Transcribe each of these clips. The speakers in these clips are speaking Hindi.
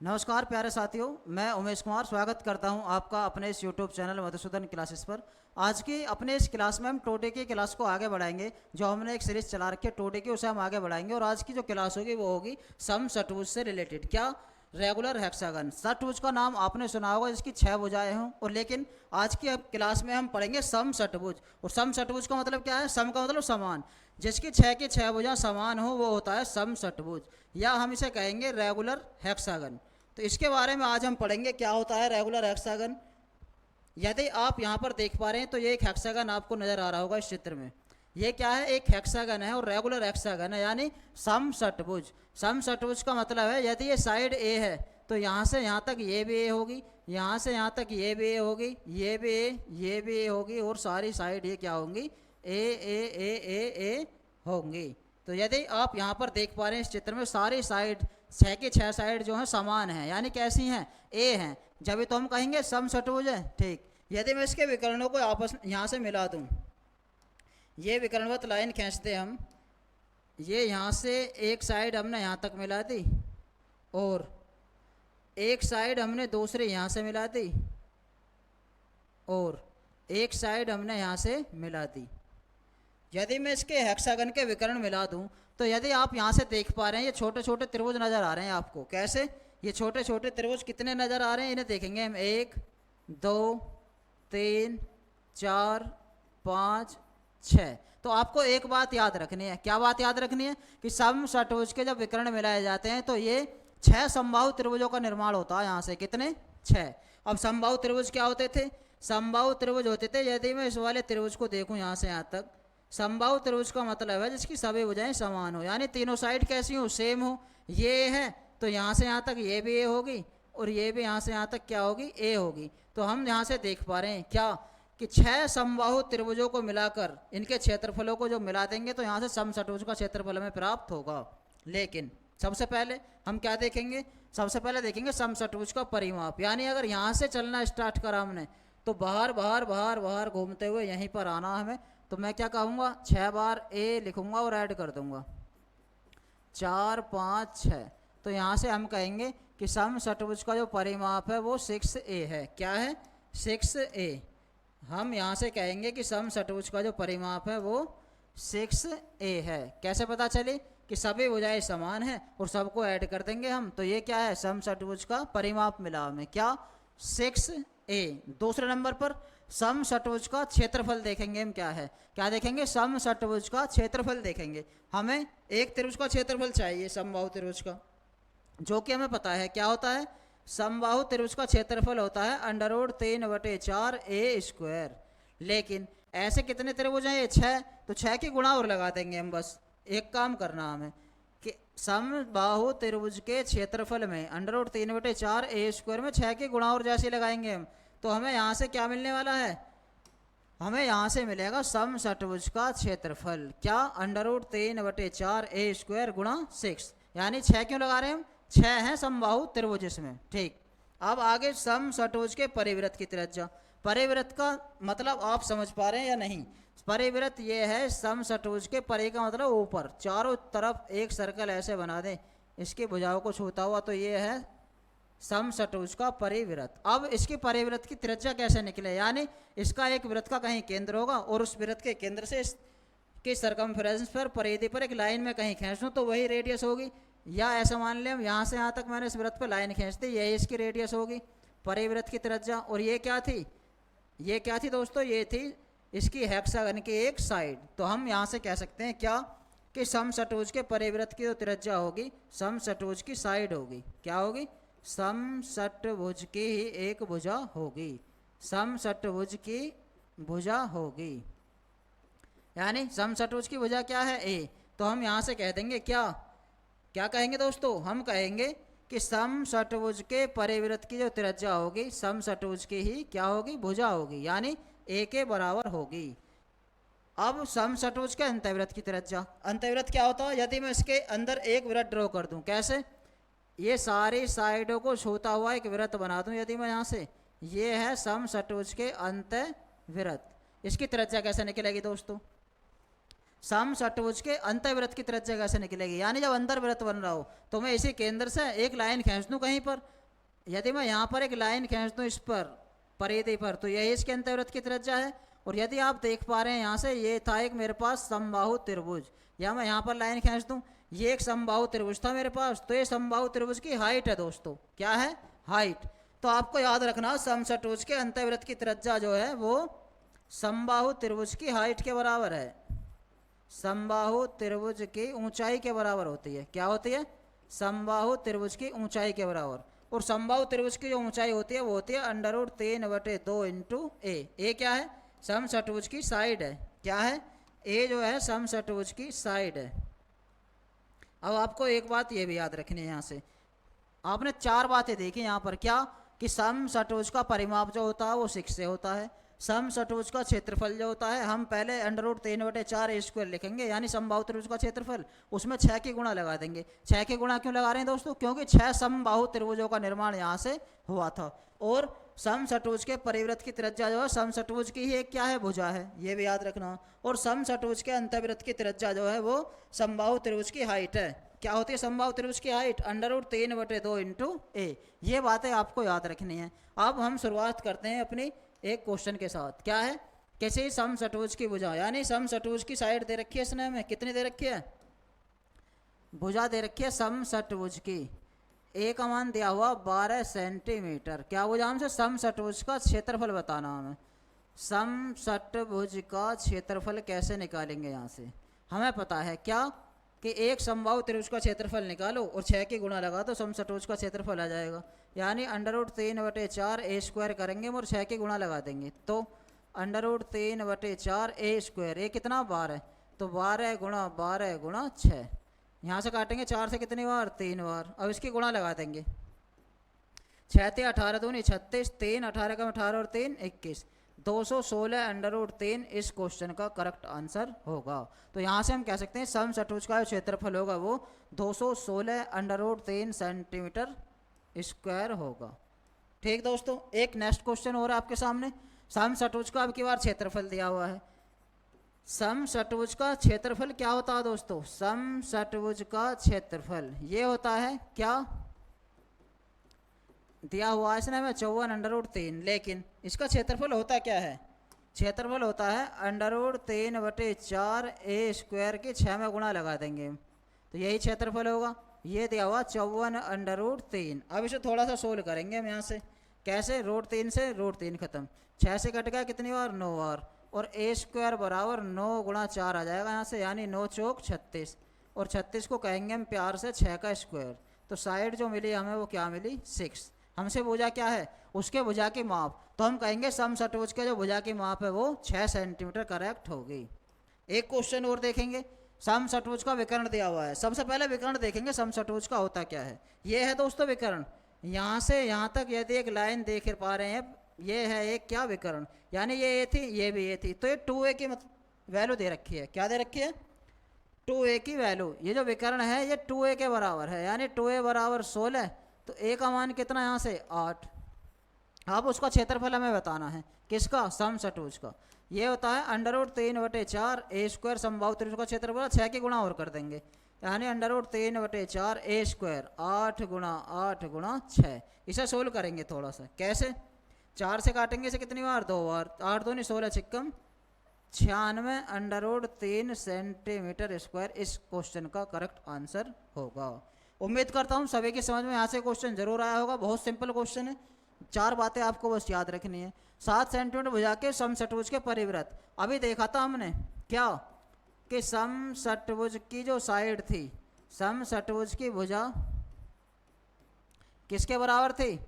नमस्कार प्यारे साथियों, मैं उमेश कुमार स्वागत करता हूं आपका अपने इस यूट्यूब चैनल मधुसूदन क्लासेस पर। आज की अपने इस क्लास में हम टोटे की क्लास को आगे बढ़ाएंगे। जो हमने एक सीरीज चला रखी है टोटे की, उसे हम आगे बढ़ाएंगे। और आज की जो क्लास होगी वो होगी सम षटभुज से रिलेटेड। क्या? Regular hexagon. षटभुज का नाम आपने सुना होगा जिसकी 6 भुजाएं हों, और लेकिन आज की क्लास में हम पढ़ेंगे सम षटभुज। और सम षटभुज का मतलब क्या है? सम का मतलब समान। जिसकी 6 की 6 भुजा समान हो वो होता है सम षटभुज, या हम इसे कहेंगे रेगुलर हेक्सागन। तो इसके बारे में आज हम पढ़ेंगे क्या होता है रेगुलर हेक्सागन। यदि आप यहाँ पर देख पा रहे हैं तो ये एक हेक्सागन आपको नजर आ रहा होगा इस चित्र में। ये क्या है? एक हेक्सागन है, और रेगुलर हेक्सागन है, यानी सम षटभुज। सम षटभुज का मतलब है यदि ये साइड ए है तो यहाँ से यहाँ तक ये भी ए होगी, यहाँ से यहाँ तक ये भी ए होगी, ये भी ए, ये भी ए होगी, और सारी साइड ये क्या होंगी? ए ए ए ए ए होंगी। तो यदि आप यहाँ पर देख पा रहे हैं इस चित्र में सारी साइड 6 की 6 साइड जो है समान है, यानी कैसी हैं? ए हैं। जब तो हम कहेंगे सम षटभुज है। ठीक। यदि मैं इसके विकर्णों को आपस में यहाँ से मिला दूँ, ये विकर्णवत लाइन खींचते हम, ये यहाँ से एक साइड हमने यहाँ तक मिला दी, और एक साइड हमने दूसरे यहाँ से मिला दी, और एक साइड हमने यहाँ से मिला दी। यदि मैं इसके हेक्सागन के विकर्ण मिला दूं तो यदि आप यहाँ से देख पा रहे हैं ये छोटे छोटे त्रिभुज नज़र आ रहे हैं आपको। कैसे? ये छोटे छोटे त्रिभुज कितने नज़र आ रहे हैं? इन्हें देखेंगे हम। 1 2 3 4 5 6। तो आपको एक बात याद रखनी है। क्या बात याद रखनी है? कि सम षटभुज के जब विकर्ण मिलाए जाते हैं तो ये 6 समबाहु त्रिभुजों का निर्माण होता है। यहाँ से कितने? 6। अब समबाहु त्रिभुज क्या होते थे? समबाहु त्रिभुज होते थे, यदि मैं इस वाले त्रिभुज को देखूँ यहाँ से यहाँ तक, समबाहु त्रिभुज का मतलब है जिसकी सभी भुजाएं समान हो, यानी तीनों साइड कैसी हो? सेम हो। ये है तो यहाँ से यहाँ तक ये भी ए होगी, और ये भी यहाँ से यहाँ तक क्या होगी? ए होगी। तो हम यहाँ से देख पा रहे हैं क्या? कि 6 समबाहु त्रिभुजों को मिलाकर इनके क्षेत्रफलों को जो मिला देंगे तो यहाँ से सम षटभुज का क्षेत्रफल हमें प्राप्त होगा। लेकिन सबसे पहले हम क्या देखेंगे? सबसे पहले देखेंगे सम षटभुज का परिमाप। यानी अगर यहाँ से चलना स्टार्ट करा हमने तो बाहर बाहर बाहर बाहर घूमते हुए यहीं पर आना हमें। तो मैं क्या कहूँगा? 6 बार ए लिखूँगा और ऐड कर दूँगा 4 5 6। तो यहाँ से हम कहेंगे कि सम षटभुज का जो परिमाप है वो 6a है। क्या है? 6a। हम यहाँ से कहेंगे कि सम षटभुज का जो परिमाप है वो 6a है। कैसे पता चली? कि सभी भुजाएं समान है और सबको ऐड कर देंगे हम, तो ये क्या है? सम षटभुज का परिमाप मिला हमें। क्या? 6a। दूसरे नंबर पर सम षटभुज का क्षेत्रफल देखेंगे हम। क्या है? क्या देखेंगे? सम षटभुज का क्षेत्रफल देखेंगे। हमें एक त्रिभुज का क्षेत्रफल चाहिए, समबाहु त्रिभुज का, जो कि हमें पता है क्या होता है? समबाहु त्रिभुज का क्षेत्रफल होता है √3/4a²। लेकिन ऐसे कितने त्रिभुज हैं? ये 6। तो 6 की गुणा और लगा देंगे हम। बस एक काम करना हमें कि समबाहु त्रिभुज के क्षेत्रफल में √3/4a² में 6 की गुणा और जैसे लगाएंगे हम, तो हमें यहाँ से क्या मिलने वाला है? हमें यहाँ से मिलेगा सम षटभुज का क्षेत्रफल। क्या? √3/4a² गुणा 6। यानी 6 क्यों लगा रहे हैं हम? 6 हैं समबाहु त्रिभुज इसमें। ठीक। अब आगे सम षटभुज के परिवृत्त की त्रिज्या। परिवृत्त का मतलब आप समझ पा रहे हैं या नहीं? परिवृत्त ये है सम षटभुज के परे का मतलब ऊपर, चारों तरफ एक सर्कल ऐसे बना दें इसकी भुजाओं को छूता हुआ, तो ये है सम षटभुज का परिवृत्त। अब इसके परिवृत्त की त्रिज्या कैसे निकले? यानी इसका एक वृत्त का कहीं केंद्र होगा और उस वृत्त के केंद्र से इसके सरकमफ्रेंस पर परिधि पर एक लाइन में कहीं खींच दूँ तो वही रेडियस होगी। या ऐसा मान लें हम, यहाँ से यहाँ तक मैंने इस वृत्त पर लाइन खींच दी, यही इसकी रेडियस होगी, परिवृत्त की त्रिज्या। और ये क्या थी? ये क्या थी दोस्तों? ये थी इसकी हेक्सागन की एक साइड। तो हम यहाँ से कह सकते हैं क्या? कि सम षटभुज के परिवृत्त की जो त्रिज्या होगी सम षटभुज की साइड होगी। क्या होगी? सम षटभुज की ही एक भुजा होगी। सम षटभुज की भुजा होगी, यानी सम षटभुज की भुजा क्या है? ए। तो हम यहाँ से कह देंगे क्या? क्या कहेंगे दोस्तों? हम कहेंगे कि सम षटभुज के परिवृत्त की जो त्रिज्या होगी सम षटभुज की ही क्या होगी? भुजा होगी, यानी ए के बराबर होगी। अब सम षटभुज के अंतःवृत्त की त्रिज्या। अंतःवृत्त क्या होता है? यदि मैं इसके अंदर एक वृत्त ड्रॉ कर दूं, कैसे? ये सारी साइडों को छूता हुआ एक वृत्त बना दूं यदि मैं यहाँ से, ये है सम षटभुज के अंतःवृत्त। इसकी त्रिज्या कैसे निकलेगी दोस्तों? सम षटभुज के अंतःवृत्त की त्रिज्या कैसे निकलेगी, यानी जब अंदर वृत्त बन रहा हो तो मैं इसी केंद्र से एक लाइन खींच दूं कहीं पर। यदि मैं यहाँ पर एक लाइन खींच दूं इस पर परिधि पर, तो यही इसके अंतःवृत्त की त्रिज्या है। और यदि आप देख पा रहे हैं यहाँ से, ये था एक मेरे पास समबाहु त्रिभुज, या मैं यहाँ पर लाइन खींच दूं, ये एक समबाहु त्रिभुज था मेरे पास, तो ये समबाहु त्रिभुज की हाइट है दोस्तों। क्या है? हाइट। तो आपको याद रखना समषटभुज के अंतःवृत्त की त्रिज्या जो है वो समबाहु त्रिभुज की हाइट के बराबर है, समबाहु त्रिभुज की ऊंचाई के बराबर होती है। क्या होती है? समबाहु त्रिभुज की ऊंचाई के बराबर। और समबाहु त्रिभुज की जो ऊंचाई होती है वो होती है √3/2 इंटू ए क्या है? समषटभुज की साइड है। क्या है? ए जो है समषटभुज की साइड है। अब आपको एक बात ये भी याद रखनी है, यहाँ से आपने 4 बातें देखी यहाँ पर। क्या? कि समषटभुज का परिमाप जो होता है वो 6 से होता है, समषटभुज का क्षेत्रफल जो होता है हम पहले √3/4 लिखेंगे, यानी समबाहु त्रिभुज का क्षेत्रफल, उसमें 6 की गुणा लगा देंगे। 6 की गुणा क्यों लगा रहे हैं दोस्तों? क्योंकि 6 समबाहु त्रिभुजों का निर्माण यहाँ से हुआ था। और समषटभुज के परिवृत्त की त्रिज्या जो है समषटभुज की ही एक क्या है? भुजा है, ये भी याद रखना। और समषटभुज के अंतःवृत्त की त्रिज्या जो है वो समबाहु त्रिभुज की हाइट है। क्या होती है समबाहु त्रिभुज की हाइट? √3/2 इंटू ए। ये बातें आपको याद रखनी है। अब हम शुरुआत करते हैं अपनी एक क्वेश्चन के साथ। क्या है? कैसे समषटभुज की भुजा, यानी समषटभुज की साइड दे रखी है इसने हमें, कितनी दे रखी है? भुजा दे रखी है समषटभुज की, ए का मान दिया हुआ 12 सेंटीमीटर। क्या भुजा? हमसे समषटभुज का क्षेत्रफल बताना हमें। समषटभुज का क्षेत्रफल कैसे निकालेंगे? यहाँ से हमें पता है क्या कि एक समबाहु त्रिभुज का क्षेत्रफल निकालो और 6 की गुणा लगा तो समषटभुज का क्षेत्रफल आ जाएगा, यानी √3/4 करेंगे और 6 की गुणा लगा देंगे तो √3/4 ये कितना? 12। तो 12 गुणा 12 गुणा 6, यहाँ से काटेंगे 4 से कितनी बार? 3 बार। अब इसकी गुणा लगा देंगे, 6 × 18 दूनी 36, 3 18 का 18 और 3 21, 216 इस क्वेश्चन का करेक्ट आंसर होगा। तो यहाँ से हम कह सकते हैं समषटभुज का क्षेत्रफल होगा वो 216 सेंटीमीटर स्क्वायर होगा। ठीक दोस्तों, एक नेक्स्ट क्वेश्चन हो रहा है आपके सामने। समषटभुज का अब की बार क्षेत्रफल दिया हुआ है। समषटभुज का क्षेत्रफल क्या होता है दोस्तों? समषटभुज का क्षेत्रफल ये होता है क्या? दिया हुआ है इसने हमें 54√3, लेकिन इसका क्षेत्रफल होता क्या है? क्षेत्रफल होता है √3/4 की 6 में गुणा लगा देंगे तो यही क्षेत्रफल होगा। ये दिया हुआ 54√3। अब इसे थोड़ा सा सोल्व करेंगे हम यहाँ से। कैसे? √3 से √3 खत्म, 6 से कट गया कितनी बार? 9 बार। और a² बराबर 9 गुणा 4 आ जाएगा यहाँ से, यानी 9 चौक 36, और 36 को कहेंगे हम प्यार से 6 का स्क्वायर। तो साइड जो मिली हमें वो क्या मिली? 6। हमसे भुजा क्या है? उसके भुजा की माप, तो हम कहेंगे समषटभुज के जो भुजा की माप है वो 6 सेंटीमीटर करेक्ट होगी। एक क्वेश्चन और देखेंगे। समषटभुज का विकर्ण दिया हुआ है। सबसे पहले विकर्ण देखेंगे समषटभुज का होता क्या है। ये है दोस्तों विकर्ण, यहाँ से यहाँ तक यदि एक लाइन देख पा रहे हैं, ये है एक क्या? विकर्ण, यानी ये ए थी, ये भी ए थी, तो ये 2a की वैल्यू दे रखी है। क्या दे रखी है? 2a की वैल्यू। ये जो विकर्ण है ये 2a के बराबर है, यानी 2a बराबर 16, तो a का मान कितना यहाँ से? 8। अब उसका क्षेत्रफल हमें बताना है, किसका? समषटभुज का। ये होता है √3/4 समबाहु त्रिभुज का क्षेत्रफल, 6 की गुणा और कर देंगे, यानी √3/4 8 गुणा 8 गुणा 6। इसे सोल्व करेंगे थोड़ा सा। कैसे? 4 से काटेंगे इसे कितनी बार? 2 बार। 8 दूनी 16 छिक्कम 96 √3 सेंटीमीटर स्क्वायर इस क्वेश्चन का करेक्ट आंसर होगा। उम्मीद करता हूँ सभी की समझ में यहाँ से क्वेश्चन जरूर आया होगा। बहुत सिंपल क्वेश्चन है, 4 बातें आपको बस याद रखनी है। 7 सेंटीमीटर भुजा के समषटभुज के परिवृत्त, अभी देखा था हमने क्या कि समषटभुज की जो साइड थी, समषटभुज की भुजा किसके बराबर थी?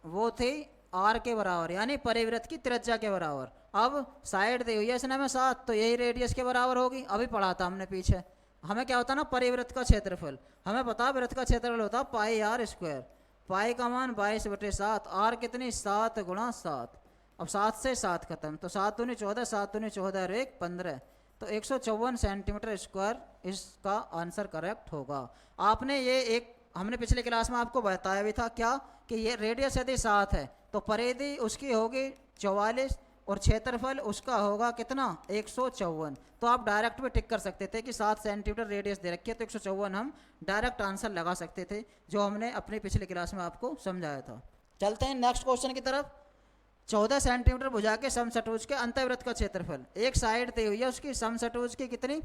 वो थी r के बराबर, यानी परिवृत्त की त्रिज्या के बराबर। अब साइड दी हुई है इसने हमें 7, तो यही रेडियस के बराबर होगी। अभी पढ़ा था हमने पीछे, हमें क्या होता ना परिवृत्त का क्षेत्रफल, हमें पता है वृत्त का क्षेत्रफल होता πr²। पाई का मान 22/7, r कितनी? 7 गुणा 7। अब 7 से 7 खत्म, तो 7 दूनी 14, 7 दूनी 14 और 1 15, तो 154 सेंटीमीटर स्क्वायर इसका आंसर करेक्ट होगा। आपने ये एक हमने पिछले क्लास में आपको बताया भी था क्या कि ये रेडियस यदि 7 है तो परिधि उसकी होगी 44 और क्षेत्रफल उसका होगा कितना 154। तो आप डायरेक्ट में टिक कर सकते थे कि 7 सेंटीमीटर रेडियस दे रखी है तो 154 हम डायरेक्ट आंसर लगा सकते थे, जो हमने अपनी पिछली क्लास में आपको समझाया था। चलते हैं नेक्स्ट क्वेश्चन की तरफ। 14 सेंटीमीटर भुजा के समचतुर्भुज के अंतःवृत्त का क्षेत्रफल, एक साइड दी हुई है उसकी समचतुर्भुज की कितनी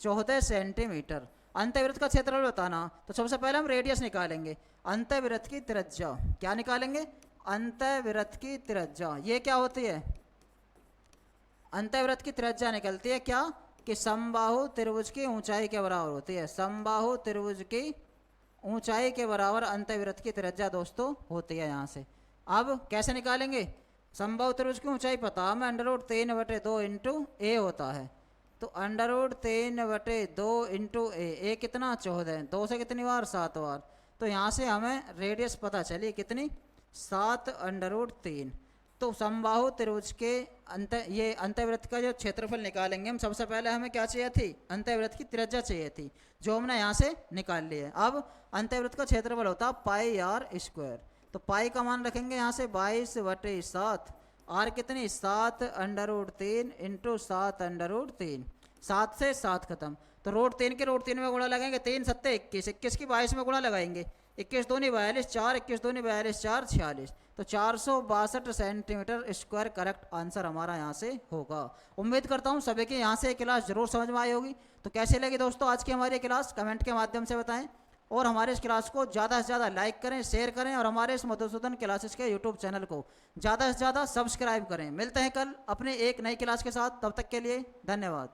14 सेंटीमीटर। अंतःवृत्त का क्षेत्रफल बताना, तो सबसे पहले हम रेडियस निकालेंगे। अंतःवृत्त की त्रिज्या क्या निकालेंगे, अंतःवृत्त की त्रिज्या ये क्या होती है, अंतःवृत्त की त्रिज्या निकलती है क्या कि समबाहु त्रिभुज की ऊंचाई के बराबर होती है। समबाहु त्रिभुज की ऊंचाई के बराबर अंतःवृत्त की त्रिज्या दोस्तों होती है यहाँ से। अब कैसे निकालेंगे, समबाहु त्रिभुज की ऊंचाई पता हमें √3/2 इंटू ए होता है। तो √3/2 इंटू ए कितना 14, 2 से कितनी बार 7 बार। तो यहाँ से हमें रेडियस पता चली कितनी 7√3। तो समबाहु त्रिभुज के ये अंतःवृत्त का जो क्षेत्रफल निकालेंगे हम, सबसे पहले हमें क्या चाहिए थी, अंतःवृत्त की त्रिज्या चाहिए थी, जो हमने यहाँ से निकाल ली है। अब अंतःवृत्त का क्षेत्रफल होता है πr²। तो पाई का मान रखेंगे यहाँ से 22/7, आर कितनी 7√3 इंटू 7√3, 7 से 7 खत्म। तो √3 के √3 में गुणा लगाएंगे, 3 सत्ते 21, 21 की 22 में गुणा लगाएंगे, 21 दूनी 42, 4 21 दूनी 42, 4 46। तो 462 सेंटीमीटर स्क्वायर करेक्ट आंसर हमारा यहाँ से होगा। उम्मीद करता हूँ सभी की यहाँ से क्लास जरूर समझ में आई होगी। तो कैसे लगी दोस्तों आज की हमारी क्लास, कमेंट के माध्यम से बताएं, और हमारे इस क्लास को ज़्यादा से ज़्यादा लाइक करें, शेयर करें, और हमारे इस मधुसूदन क्लासेस के यूट्यूब चैनल को ज़्यादा से ज़्यादा सब्सक्राइब करें। मिलते हैं कल अपने एक नई क्लास के साथ, तब तक के लिए धन्यवाद।